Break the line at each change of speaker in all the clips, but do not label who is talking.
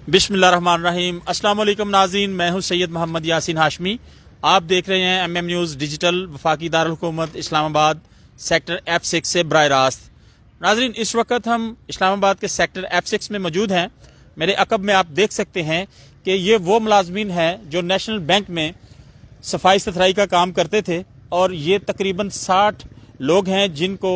बिस्मिल्लाहिर्रहमानिर्रहीम। अस्सलाम वालेकुम नाज़रीन, मैं हूं सैयद मोहम्मद यासीन हाशमी। आप देख रहे हैं MM न्यूज़ डिजिटल वफाकी दारुल हुकूमत इस्लामाबाद सेक्टर F6 से बराह रास्त। नाज़रीन, इस वक्त हम इस्लामाबाद के सेक्टर F6 में मौजूद हैं। मेरे अकब में आप देख सकते हैं कि ये वो मुलाजमीन हैं जो नेशनल बैंक में सफाई सुथराई का काम करते थे और ये तकरीबन 60 लोग हैं जिनको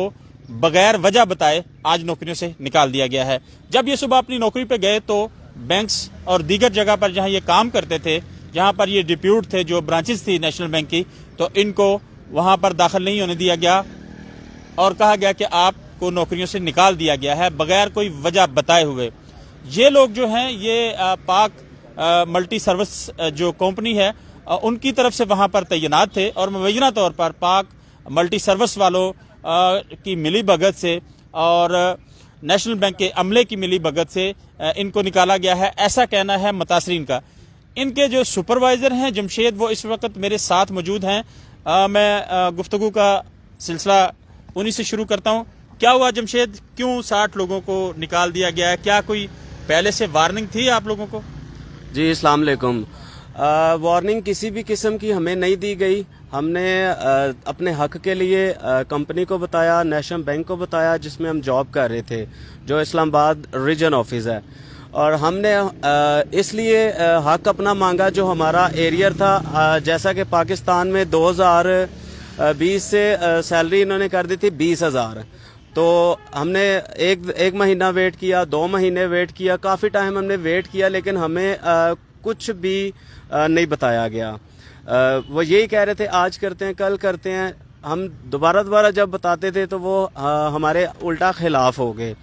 बगैर वजह बताए आज नौकरियों से निकाल दिया गया है। जब ये सुबह अपनी नौकरी पे गए तो बैंक्स और दीगर जगह पर जहां ये काम करते थे, जहां पर ये डिप्यूट थे, जो ब्रांचेस थी नेशनल बैंक की, तो इनको वहां पर दाखिल नहीं होने दिया गया और कहा गया कि आपको नौकरियों से निकाल दिया गया है बगैर कोई वजह बताए हुए। ये लोग जो हैं ये पाक मल्टी सर्विस जो कंपनी है उनकी तरफ से वहां पर तैनात थे और मुबैना तौर पर पाक मल्टी सर्विस वालों की मिली भगत से और नेशनल बैंक के अमले की मिली भगत से इनको निकाला गया है, ऐसा कहना है मुतासरीन का। इनके जो सुपरवाइजर हैं जमशेद, वो इस वक्त मेरे साथ मौजूद हैं। मैं गुफ्तगू का सिलसिला उन्हीं से शुरू करता हूं। क्या हुआ जमशेद, क्यों 60 लोगों को निकाल दिया गया है? क्या कोई पहले से वार्निंग थी आप लोगों को?
जी अस्सलाम वालेकुम। वार्निंग किसी भी किस्म की हमें नहीं दी गई। हमने अपने हक के लिए कंपनी को बताया, नेशनल बैंक को बताया जिसमें हम जॉब कर रहे थे, जो इस्लामाबाद रीजन ऑफिस है, और हमने इसलिए हक अपना मांगा जो हमारा एरियर था। जैसा कि पाकिस्तान में 2020 से सैलरी इन्होंने कर दी थी 20,000, तो हमने एक महीना वेट किया, 2 महीने वेट किया, काफ़ी टाइम हमने वेट किया, लेकिन हमें कुछ भी नहीं बताया गया। वो यही कह रहे थे आज करते हैं, कल करते हैं। हम दोबारा जब बताते थे तो वो हमारे उल्टा खिलाफ हो गए।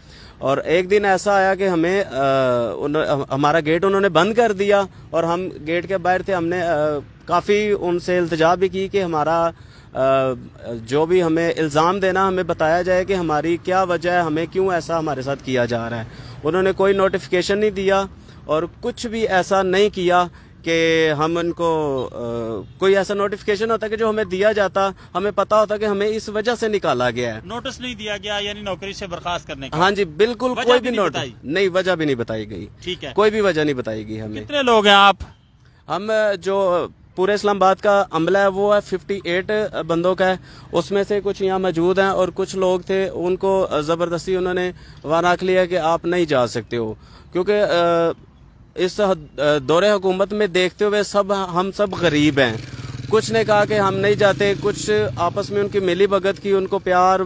और एक दिन ऐसा आया कि हमें हमारा गेट उन्होंने बंद कर दिया और हम गेट के बाहर थे। हमने काफ़ी उनसे इल्तिजा भी की कि हमारा जो भी हमें इल्ज़ाम देना, हमें बताया जाए कि हमारी क्या वजह है, हमें क्यों ऐसा हमारे साथ किया जा रहा है। उन्होंने कोई नोटिफिकेशन नहीं दिया और कुछ भी ऐसा नहीं किया कि हम उनको कोई ऐसा नोटिफिकेशन होता कि जो हमें दिया जाता, हमें पता होता कि हमें इस वजह से निकाला गया है।
नोटिस नहीं दिया गया, यानी नौकरी से बर्खास्त करने का?
हाँ जी बिल्कुल, कोई भी नोटिस नहीं, वजह भी नहीं बताई गई।
ठीक है,
कोई भी वजह नहीं बताई गई हमें।
कितने लोग हैं आप?
हम जो पूरे इस्लामाबाद का अमला है वो है 58 बंदों का है। उसमें से कुछ यहाँ मौजूद हैं और कुछ लोग थे, उनको ज़बरदस्ती उन्होंने वहाँ रख लिया कि आप नहीं जा सकते हो, क्योंकि इस दौरे हुकूमत में देखते हुए हम सब गरीब हैं। कुछ ने कहा कि हम नहीं जाते, कुछ आपस में उनकी मिली भगत की, उनको प्यार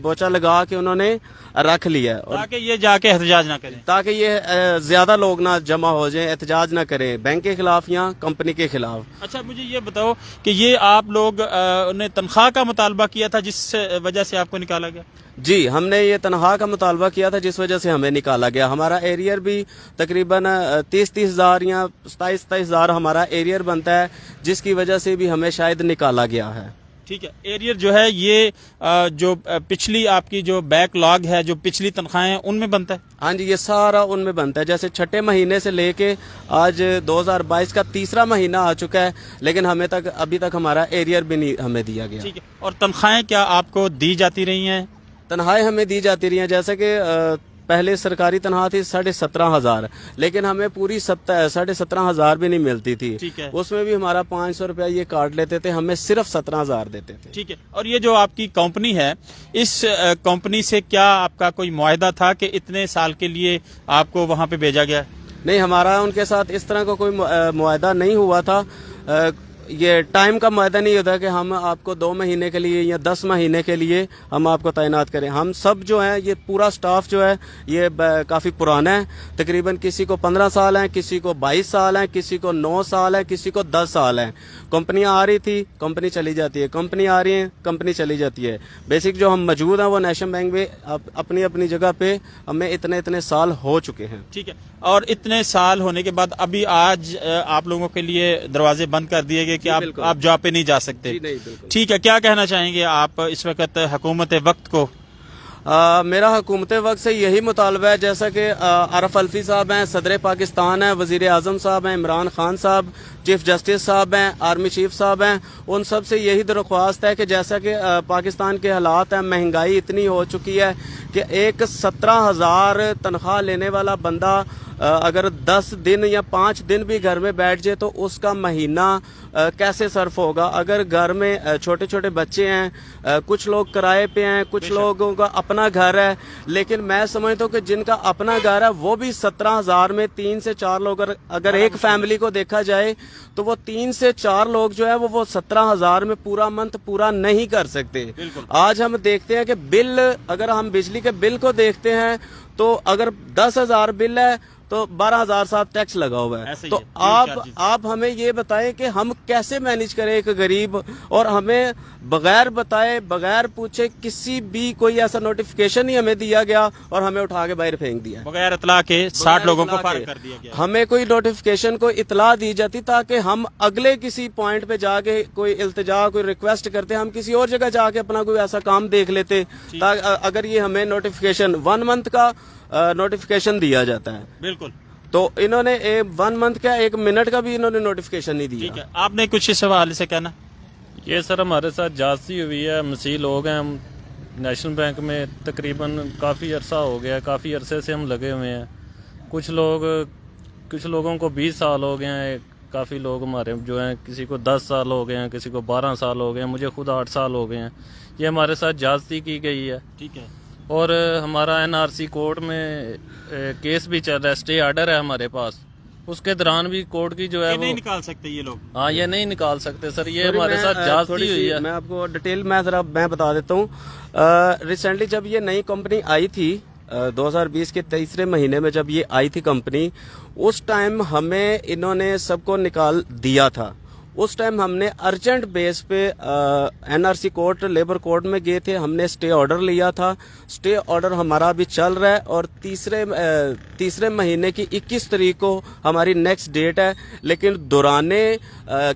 बोचा लगा के उन्होंने रख लिया और
ताकि ये जाके एहतजाज ना करें,
ताकि ये ज्यादा लोग ना जमा हो जाएं, एहतजाज ना करें बैंक के खिलाफ या कंपनी के खिलाफ।
अच्छा, मुझे ये बताओ कि ये आप लोग ने तनख्वाह का मुतालबा किया था जिस वजह से आपको निकाला गया?
जी, हमने ये तनख्वाह का मुतालबा किया था जिस वजह से हमें निकाला गया। हमारा एरियर भी तकरीबन 30,000 या 27,000 हमारा एरियर बनता है, जिसकी वजह से भी हमें शायद निकाला गया है।
ठीक है, एरियर जो है ये जो पिछली आपकी जो बैकलॉग है, जो पिछली तनख्वाहें हैं, उनमें बनता है?
हाँ जी, ये सारा उनमें बनता है। जैसे छठे महीने से लेके आज 2022 का तीसरा महीना आ चुका है, लेकिन अभी तक हमारा एरियर भी नहीं हमें दिया गया।
ठीक है, और तनख्वाहें क्या आपको दी जाती रही हैं?
तनख्वाहें हमें दी जाती रही हैं, जैसे कि पहले सरकारी तनख्वाह थी 17,500, लेकिन हमें पूरी 17,500 भी नहीं मिलती थी।
ठीक है,
उसमें भी हमारा 500 रुपया ये काट लेते थे, हमें सिर्फ 17,000 देते थे।
ठीक है, और ये जो आपकी कंपनी है, इस कंपनी से क्या आपका कोई मुआहदा था कि इतने साल के लिए आपको वहाँ पे भेजा गया?
नहीं, हमारा उनके साथ इस तरह का कोई मुआहदा नहीं हुआ था। ये टाइम का मुआहदा नहीं होता कि हम आपको 2 महीने के लिए या 10 महीने के लिए हम आपको तैनात करें। हम सब जो है, ये पूरा स्टाफ जो है ये काफ़ी पुराना है। तकरीबन किसी को 15 साल हैं, किसी को 22 साल हैं, किसी को 9 साल है, किसी को 10 साल हैं। कंपनियां आ रही थी, कंपनी चली जाती है, कंपनी आ रही है, कंपनी चली जाती है। बेसिक जो हम मौजूद हैं वो नेशनल बैंक में अपनी अपनी जगह पे हमें इतने साल हो चुके हैं।
ठीक है, और इतने साल होने के बाद अभी आज आप लोगों के लिए दरवाजे बंद कर दिए गए कि आप जॉब पे नहीं जा सकते?
नहीं, बिल्कुल।
ठीक है, क्या कहना चाहेंगे आप इस वक्त हुकूमत वक्त को?
میرا حکومت وقت سے یہی مطالبہ ہے، جیسا کہ عارف الفی صاحب ہیں، صدر پاکستان ہیں، وزیر اعظم صاحب ہیں، عمران خان صاحب، چیف جسٹس صاحب ہیں، آرمی چیف صاحب ہیں، ان سب سے یہی درخواست ہے کہ جیسا کہ پاکستان کے حالات ہیں، مہنگائی اتنی ہو چکی ہے کہ ایک 17,000 تنخواہ لینے والا بندہ اگر 10 دن یا 5 دن بھی گھر میں بیٹھ جائے تو اس کا مہینہ کیسے صرف ہوگا؟ اگر گھر میں چھوٹے چھوٹے بچے ہیں، کچھ لوگ کرائے پہ ہیں، کچھ لوگوں کا اپنا گھر ہے، لیکن میں سمجھتا ہوں کہ جن کا اپنا گھر ہے وہ بھی 17,000 میں 3 سے 4 لوگ اگر ایک فیملی کو دیکھا جائے تو وہ 3 سے 4 لوگ جو ہے وہ 17,000 میں پورا منتھ پورا نہیں کر سکتے۔ آج ہم دیکھتے ہیں کہ بل، اگر ہم بجلی کے بل کو دیکھتے ہیں تو اگر 10,000 بل ہے تو 12,000 صاحب ٹیکس لگا ہوا ہے۔ تو آپ ہمیں یہ بتائیں کہ ہم کیسے مینیج کریں ایک غریب، اور ہمیں بغیر بتائے بغیر پوچھے کسی بھی کوئی ایسا نوٹیفیکیشن ہی ہمیں دیا گیا اور ہمیں اٹھا کے باہر پھینک دیا،
بغیر اطلاع کے 60 لوگوں کو فارغ کر دیا گیا۔
ہمیں کوئی نوٹیفیکیشن کو اطلاع دی جاتی تاکہ ہم اگلے کسی پوائنٹ پہ جا کے کوئی التجا، کوئی ریکویسٹ کرتے، ہم کسی اور جگہ جا کے اپنا کوئی ایسا کام دیکھ لیتے، اگر یہ ہمیں نوٹیفیکیشن 1 منتھ کا نوٹیفیکیشن دیا جاتا ہے۔
بالکل،
تو انہوں نے 1 منتھ کا 1 منٹ کا بھی انہوں نے نوٹیفیکیشن نہیں دیا۔
ٹھیک ہے، آپ نے کچھ اس حوالے سے کہنا؟
یہ سر ہمارے ساتھ جاتی ہوئی ہے، مسیح لوگ ہیں ہم نیشنل بینک میں تقریباً کافی عرصہ ہو گیا، کافی عرصے سے ہم لگے ہوئے ہیں۔ کچھ لوگوں کو 20 سال ہو گئے ہیں، کافی لوگ ہمارے جو ہیں کسی کو 10 سال ہو گئے ہیں، کسی کو 12 سال ہو گئے ہیں، مجھے خود 8 سال ہو گئے ہیں۔ یہ ہمارے ساتھ جاتی کی گئی ہے۔
ٹھیک ہے،
اور ہمارا NRC کورٹ میں کیس بھی چل رہا ہے، اسٹے آرڈر ہے ہمارے پاس، اس کے دوران بھی کورٹ کی جو ہے
نہیں نکال سکتے یہ لوگ۔
ہاں، یہ نہیں نکال سکتے سر، یہ ہمارے ساتھ جاتی ہوئی ہے۔
میں آپ کو ڈیٹیل میں بتا دیتا ہوں۔ ریسنٹلی جب یہ نئی کمپنی آئی تھی 2020 کے 3 مہینے میں جب یہ آئی تھی کمپنی، اس ٹائم ہمیں انہوں نے سب کو نکال دیا تھا۔ اس ٹائم ہم نے ارجنٹ بیس پہ NRC کورٹ، لیبر کورٹ میں گئے تھے، ہم نے اسٹے آرڈر لیا تھا۔ اسٹے آرڈر ہمارا ابھی چل رہا ہے اور تیسرے مہینے کی 21 تاریخ کو ہماری نیکسٹ ڈیٹ ہے، لیکن دورانے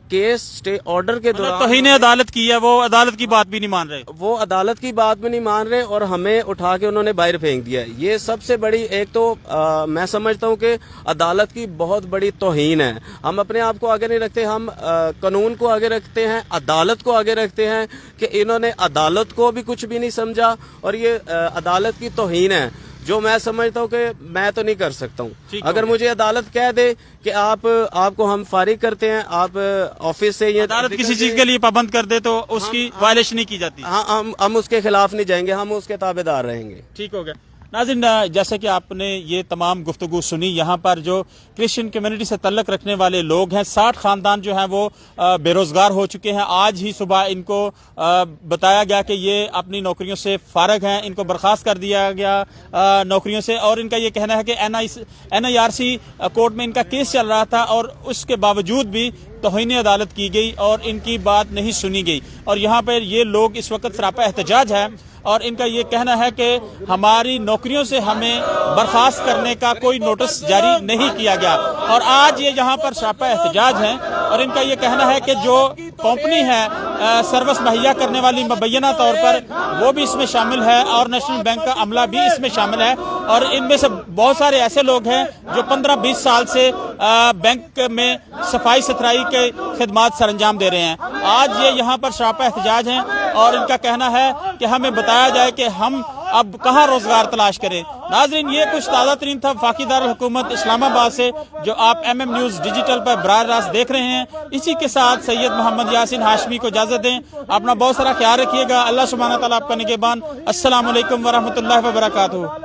کیس اسٹے آرڈر کے دوران
توہین عدالت کی ہے، وہ عدالت کی بات بھی نہیں مان رہے،
وہ عدالت کی بات بھی نہیں مان رہے اور ہمیں اٹھا کے انہوں نے باہر پھینک دیا ہے۔ یہ سب سے بڑی ایک تو میں سمجھتا ہوں کہ عدالت کی بہت بڑی توہین ہے۔ ہم اپنے آپ کو آگے نہیں رکھتے، ہم قانون کو آگے رکھتے ہیں، عدالت کو آگے رکھتے ہیں، کہ انہوں نے عدالت کو بھی کچھ بھی نہیں سمجھا اور یہ عدالت کی توہین ہے، جو میں سمجھتا ہوں کہ میں تو نہیں کر سکتا ہوں۔ اگر مجھے عدالت کہہ دے کہ آپ کو ہم فارغ کرتے ہیں، آپ آفس سے،
عدالت کسی چیز کے لیے پابند کر دے تو اس کی وائلیشن نہیں کی جاتی،
ہاں ہم اس کے خلاف نہیں جائیں گے، ہم اس کے تابع دار رہیں گے۔
ٹھیک ہو گیا۔ ناظرین، جیسے کہ آپ نے یہ تمام گفتگو سنی، یہاں پر جو کرسچن کمیونٹی سے تعلق رکھنے والے لوگ ہیں، 60 خاندان جو ہیں وہ بے روزگار ہو چکے ہیں۔ آج ہی صبح ان کو بتایا گیا کہ یہ اپنی نوکریوں سے فارغ ہیں، ان کو برخاست کر دیا گیا نوکریوں سے، اور ان کا یہ کہنا ہے کہ NIRC کورٹ میں ان کا کیس چل رہا تھا اور اس کے باوجود بھی توہین عدالت کی گئی اور ان کی بات نہیں سنی گئی، اور یہاں پر یہ لوگ اس وقت سراپا احتجاج ہے اور ان کا یہ کہنا ہے کہ ہماری نوکریوں سے ہمیں برخاست کرنے کا کوئی نوٹس جاری نہیں کیا گیا، اور آج یہ یہاں پر سراپا احتجاج ہیں اور ان کا یہ کہنا ہے کہ جو کمپنی ہے سروس مہیا کرنے والی مبینہ طور پر وہ بھی اس میں شامل ہے اور نیشنل بینک کا عملہ بھی اس میں شامل ہے، اور ان میں سے بہت سارے ایسے لوگ ہیں جو 15-20 سال سے بینک میں صفائی ستھرائی کے خدمات سر انجام دے رہے ہیں۔ آج یہ یہاں پر سراپا احتجاج ہیں اور ان کا کہنا ہے کہ ہمیں بتایا جائے کہ ہم اب کہاں روزگار تلاش کریں۔ ناظرین، یہ کچھ تازہ ترین تھا وفاقی دارالحکومت اسلام آباد سے، جو آپ MM نیوز ڈیجیٹل پر براہ راست دیکھ رہے ہیں۔ اسی کے ساتھ سید محمد یاسین ہاشمی کو اجازت دیں، اپنا بہت سارا خیال رکھیے گا۔ اللہ سبحانہ تعالیٰ آپ کا نگہبان۔ السلام علیکم ورحمۃ اللہ وبرکاتہ۔